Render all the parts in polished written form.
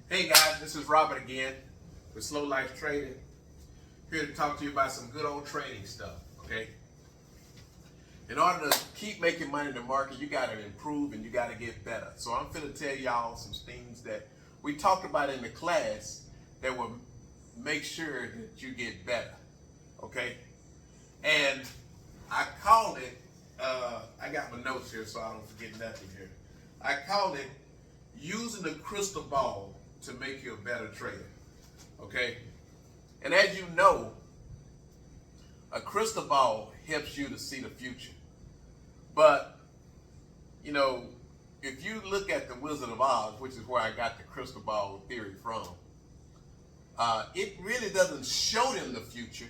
Hey guys, this is Robert again with Slow Life Trading. Here to talk to you about some good old trading stuff, okay? In order to keep making money in the market, you got to improve and you got to get better. So I'm going to tell y'all some things that we talked about in the class that will make sure that you get better, okay? And I called it, I got my notes here so I don't forget nothing here. I called it using the crystal ball to make you a better trader, okay? And as you know, a crystal ball helps you to see the future. But, you know, if you look at the Wizard of Oz, which is where I got the crystal ball theory from, it really doesn't show them the future.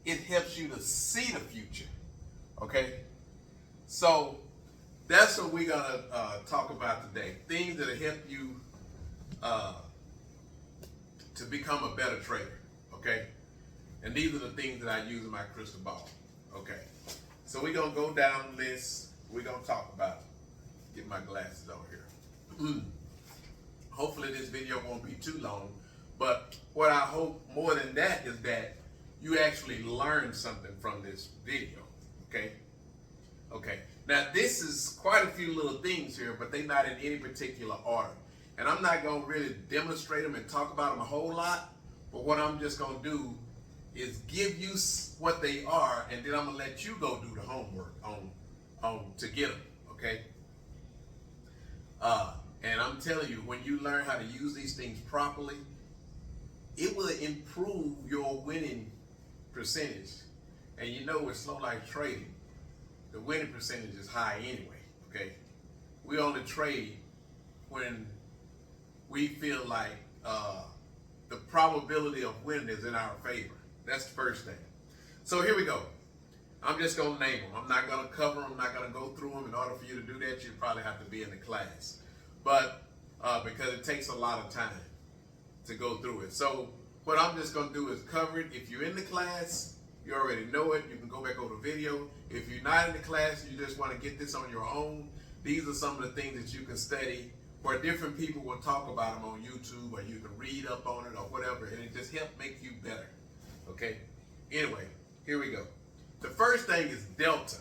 It helps you to see the future, okay? So that's what we're gonna talk about today. Things that help you to become a better trader, okay? And these are the things that I use in my crystal ball, okay? So we're gonna go down the list. We're gonna talk about it. Get my glasses on here. Hopefully this video won't be too long, but what I hope more than that is that you actually learn something from this video, okay? Okay, now this is quite a few little things here, but they're not in any particular order. And I'm not gonna really demonstrate them and talk about them a whole lot, but what I'm just gonna do is give you what they are, and then I'm gonna let you go do the homework on to get them, okay? And I'm telling you, when you learn how to use these things properly, it will improve your winning percentage. And you know, with slow life trading, the winning percentage is high anyway, okay? We only trade when we feel like the probability of winning is in our favor. That's the first thing. So here we go. I'm just gonna name them. I'm not gonna cover them, I'm not gonna go through them. In order for you to do that, you probably have to be in the class. But because it takes a lot of time to go through it. So what I'm just gonna do is cover it. If you're in the class, you already know it. You can go back over the video. If you're not in the class, you just want to get this on your own. These are some of the things that you can study where different people will talk about them on YouTube, or you can read up on it or whatever, and it just helps make you better. Okay? Anyway, here we go. The first thing is delta.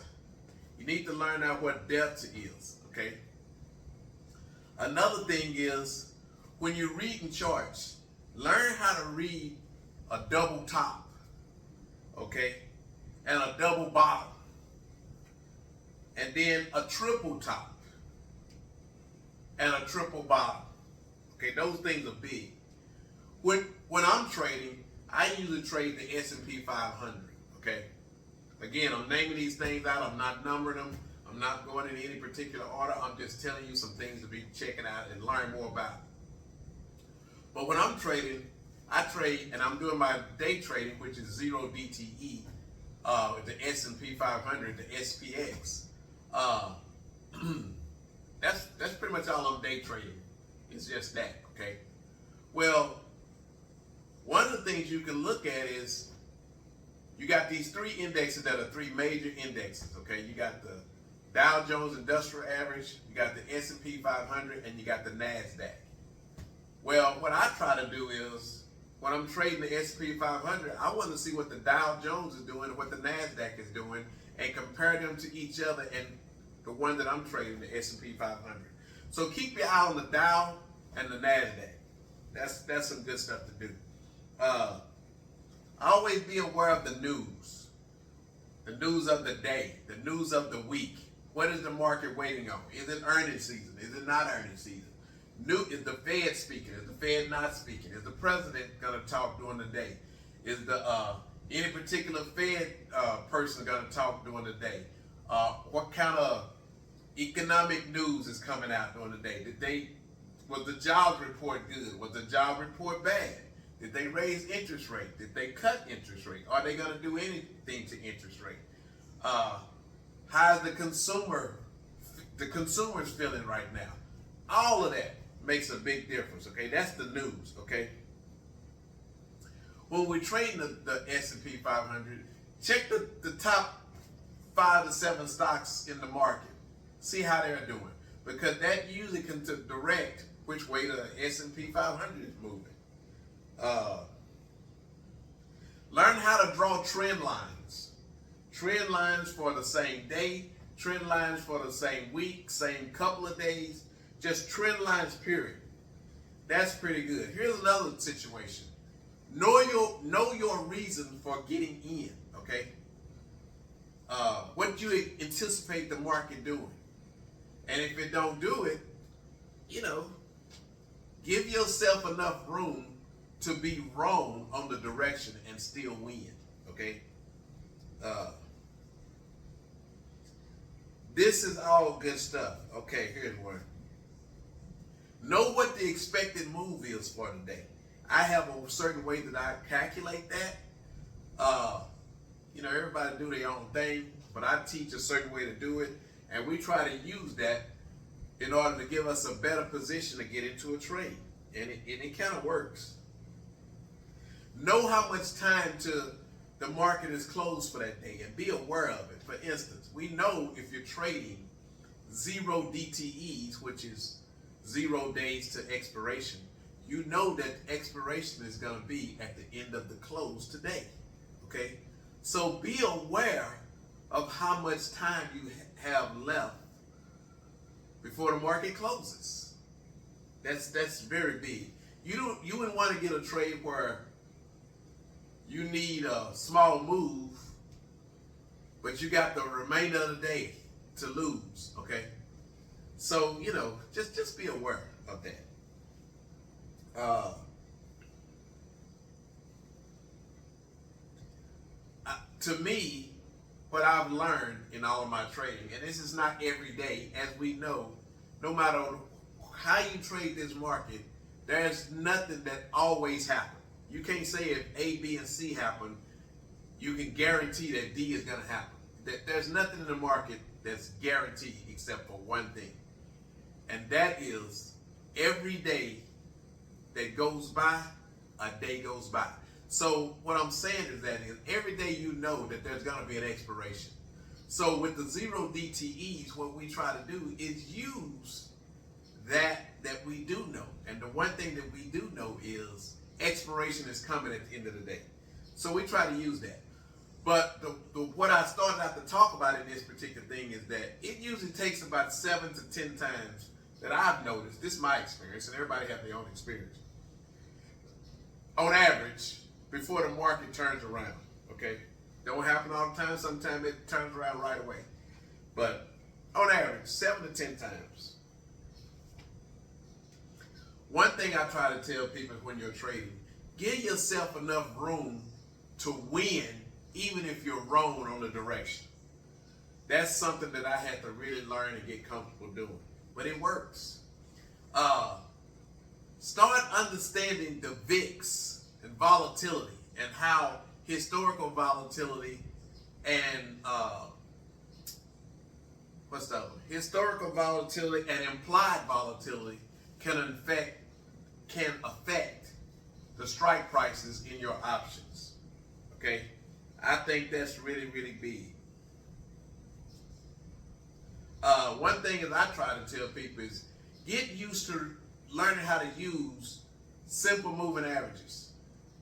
You need to learn out what delta is, okay? Another thing is when you're reading charts, learn how to read a double top, okay? And a double bottom. And then a triple top and a triple bottom. Okay, those things are big. When I'm trading, I usually trade the S&P 500, okay? Again, I'm naming these things out. I'm not numbering them. I'm not going in any particular order. I'm just telling you some things to be checking out and learn more about. But when I'm trading, I trade, and I'm doing my day trading, which is 0 DTE, the S&P 500, the SPX. That's pretty much all I'm day trading. It's just that, okay? Well, one of the things you can look at is you got these three indexes that are three major indexes, okay? You got the Dow Jones Industrial Average, you got the S&P 500, and you got the NASDAQ. Well, what I try to do is, when I'm trading the S&P 500, I want to see what the Dow Jones is doing and what the NASDAQ is doing and compare them to each other and the one that I'm trading, the S&P 500. So keep your eye on the Dow and the NASDAQ. That's some good stuff to do. Always be aware of the news of the day, the news of the week. What is the market waiting on? Is it earnings season? Is it not earnings season? Is the Fed speaking? Is the Fed not speaking? Is the president going to talk during the day? Is the any particular Fed person going to talk during the day? What kind of economic news is coming out during the day? Was the jobs report good? Was the job report bad? Did they raise interest rate? Did they cut interest rate? Are they going to do anything to interest rate? How's the consumers feeling right now? All of that makes a big difference, okay? That's the news, okay? When we're trading the S&P 500, check the top 5 to 7 stocks in the market. See how they're doing, because that usually can direct which way the S&P 500 is moving. Learn how to draw trend lines. Trend lines for the same day, trend lines for the same week, same couple of days, just trend lines, period. That's pretty good. Here's another situation. Know your reason for getting in, okay? What do you anticipate the market doing? And if it don't do it, give yourself enough room to be wrong on the direction and still win, okay? This is all good stuff. Okay, here's one. Know what the expected move is for the day. I have a certain way that I calculate that. Everybody do their own thing, but I teach a certain way to do it, and we try to use that in order to give us a better position to get into a trade, and it kind of works. Know how much time to the market is closed for that day, and be aware of it. For instance, we know if you're trading 0 DTEs, which is 0 days to expiration, you know that expiration is going to be at the end of the close today, okay? So be aware of how much time you have left before the market closes. That's very big. You wouldn't want to get a trade where you need a small move, but you got the remainder of the day to lose, okay? So, just be aware of that. To me, what I've learned in all of my trading, and this is not every day, as we know, no matter how you trade this market, there's nothing that always happens. You can't say if A, B, and C happen, you can guarantee that D is going to happen. There's nothing in the market that's guaranteed except for one thing. And that is every day that goes by, a day goes by. So what I'm saying is that every day you know that there's going to be an expiration. So with the 0 DTEs, what we try to do is use that we do know. And the one thing that we do know is expiration is coming at the end of the day. So we try to use that. But what I started out to talk about in this particular thing is that it usually takes about 7 to 10 times that I've noticed, this is my experience, and everybody has their own experience, on average, before the market turns around, okay? Don't happen all the time. Sometimes it turns around right away. But on average, 7 to 10 times. One thing I try to tell people when you're trading, give yourself enough room to win even if you're wrong on the direction. That's something that I had to really learn and get comfortable doing. But it works. Start understanding the VIX and volatility and how historical volatility and historical volatility and implied volatility can affect the strike prices in your options. Okay, I think that's really, really big. One thing that I try to tell people is get used to learning how to use simple moving averages.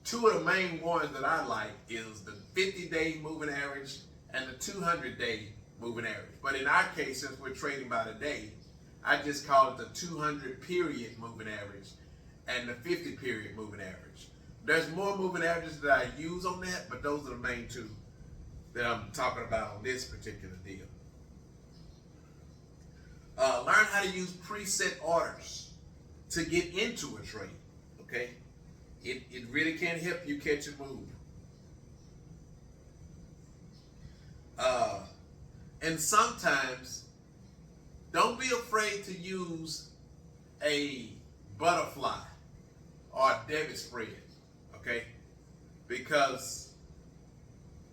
Two of the main ones that I like is the 50-day moving average and the 200-day moving average. But in our case, since we're trading by the day, I just call it the 200-period moving average and the 50-period moving average. There's more moving averages that I use on that, but those are the main two that I'm talking about on this particular deal. Learn how to use preset orders to get into a trade, okay? It really can help you catch a move. And sometimes, don't be afraid to use a butterfly or a debit spread, okay? Because,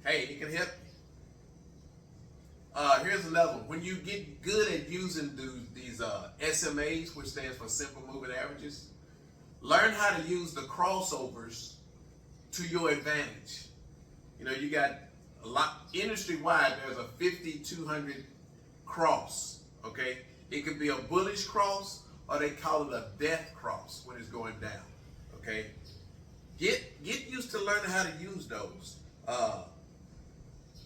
hey, it can help you. Here's another one. When you get good at using these SMAs, which stands for Simple Moving Averages, learn how to use the crossovers to your advantage. You got a lot, industry-wide, there's a 50-200 cross, okay? It could be a bullish cross or they call it a death cross when it's going down. Okay, get used to learning how to use those.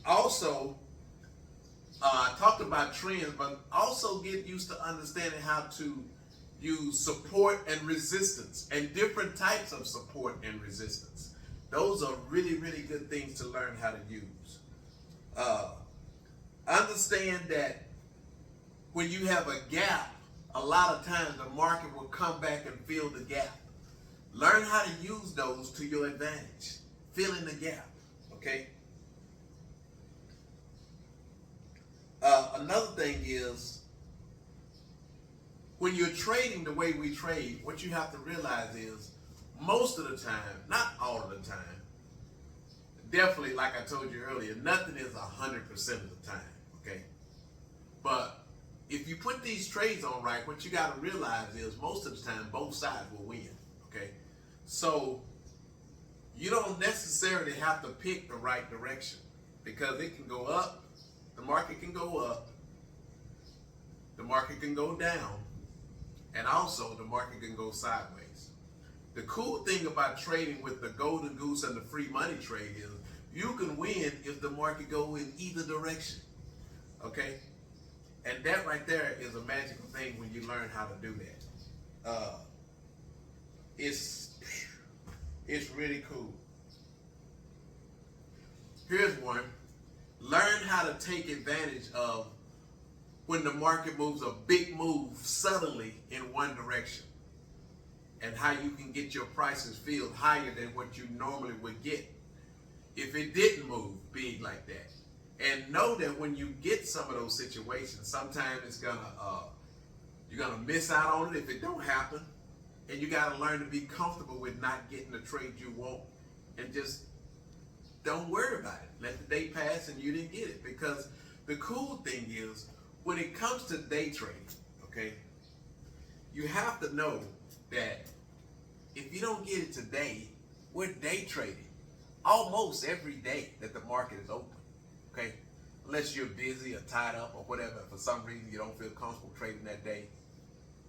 Also, I talked about trends, but also get used to understanding how to use support and resistance and different types of support and resistance. Those are really, really good things to learn how to use. Understand that when you have a gap, a lot of times the market will come back and fill the gap. Learn how to use those to your advantage. Fill in the gap, okay? Another thing is, when you're trading the way we trade, what you have to realize is, most of the time, not all of the time, definitely, like I told you earlier, nothing is 100% of the time, okay? But if you put these trades on right, what you got to realize is, most of the time, both sides will win, okay? So you don't necessarily have to pick the right direction, because it can go up, the market can go up, the market can go down, and also the market can go sideways. The cool thing about trading with the golden goose and the free money trade is you can win if the market go in either direction, okay? And that right there is a magical thing when you learn how to do that. It's really cool. Here's one. Learn how to take advantage of when the market moves a big move suddenly in one direction, and how you can get your prices filled higher than what you normally would get if it didn't move big like that. And know that when you get some of those situations, sometimes it's you're gonna miss out on it if it don't happen, and you gotta learn to be comfortable with not getting the trade you want, and just don't worry about it. Let the day pass and you didn't get it. Because the cool thing is, when it comes to day trading, okay, you have to know that if you don't get it today, we're day trading almost every day that the market is open, okay? Unless you're busy or tied up or whatever, for some reason you don't feel comfortable trading that day,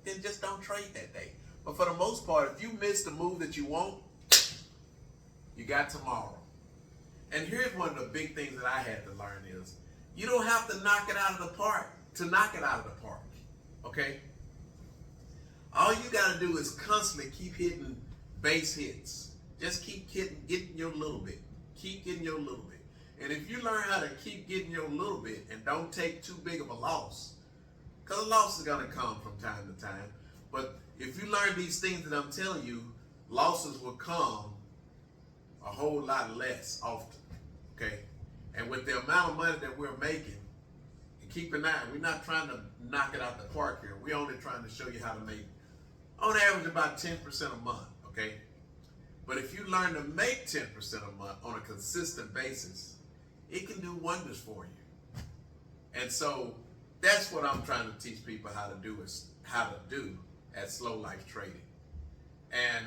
then just don't trade that day. But for the most part, if you miss the move that you want, you got tomorrow. And here's one of the big things that I had to learn is, you don't have to knock it out of the park to knock it out of the park, okay? All you gotta do is constantly keep hitting base hits. Just keep getting your little bit. Keep getting your little bit. And if you learn how to keep getting your little bit and don't take too big of a loss, because a loss is gonna come from time to time, but if you learn these things that I'm telling you, losses will come a whole lot less often, okay? And with the amount of money that we're making, and keep an eye, we're not trying to knock it out the park here. We're only trying to show you how to make, on average, about 10% a month, okay? But if you learn to make 10% a month on a consistent basis, it can do wonders for you. And so that's what I'm trying to teach people how to do, is how to do at Slow Life Trading. And,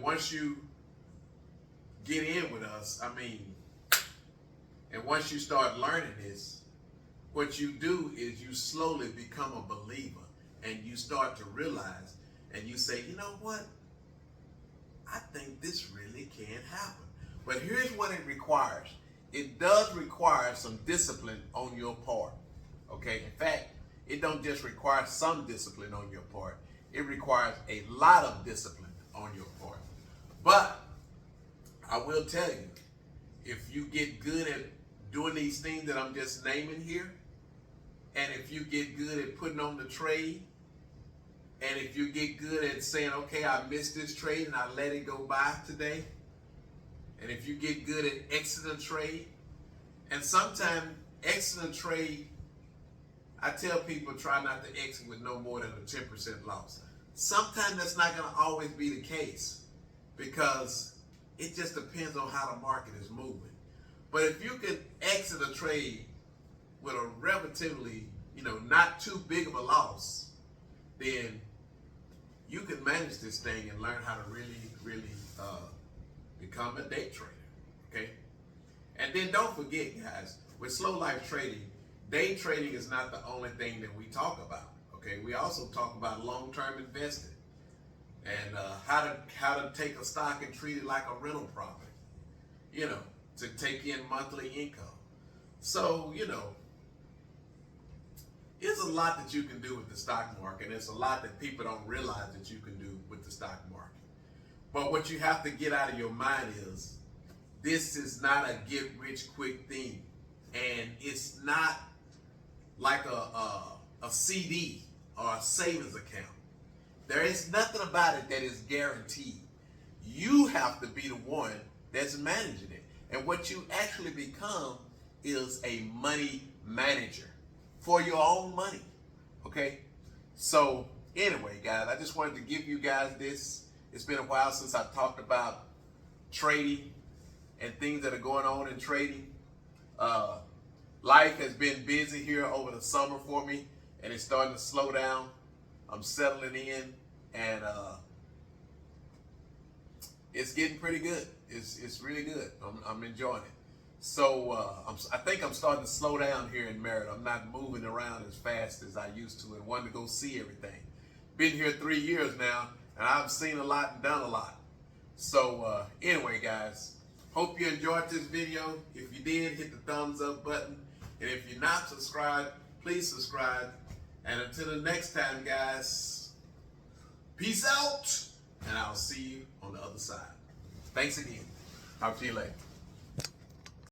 once you get in with us, and once you start learning this, what you do is you slowly become a believer, and you start to realize, and you say, you know what? I think this really can happen. But here's what it requires. It does require some discipline on your part, okay? In fact, it don't just require some discipline on your part. It requires a lot of discipline on your part. But I will tell you, if you get good at doing these things that I'm just naming here, and if you get good at putting on the trade, and if you get good at saying, okay, I missed this trade and I let it go by today, and if you get good at exiting a trade, and sometimes exiting a trade, I tell people try not to exit with no more than a 10% loss. Sometimes that's not going to always be the case, because it just depends on how the market is moving. But if you can exit a trade with a relatively, not too big of a loss, then you can manage this thing and learn how to really, really become a day trader, okay? And then don't forget, guys, with Slow Life Trading, day trading is not the only thing that we talk about, Okay, we also talk about long-term investing and how to take a stock and treat it like a rental property. You know, to take in monthly income. So it's a lot that you can do with the stock market. It's a lot that people don't realize that you can do with the stock market. But what you have to get out of your mind is this is not a get rich quick thing. And it's not like a CD or a savings account. There is nothing about it that is guaranteed. You have to be the one that's managing it. And what you actually become is a money manager for your own money. Okay? So anyway, guys, I just wanted to give you guys this. It's been a while since I talked about trading and things that are going on in trading. Life has been busy here over the summer for me, and it's starting to slow down. I'm settling in, and it's getting pretty good. It's really good. I'm enjoying it. So I think I'm starting to slow down here in Merritt. I'm not moving around as fast as I used to and wanting to go see everything. Been here 3 years now, and I've seen a lot and done a lot. So anyway, guys, hope you enjoyed this video. If you did, hit the thumbs up button. And if you're not subscribed, please subscribe. And until the next time, guys, peace out, and I'll see you on the other side. Thanks again. Talk to you later.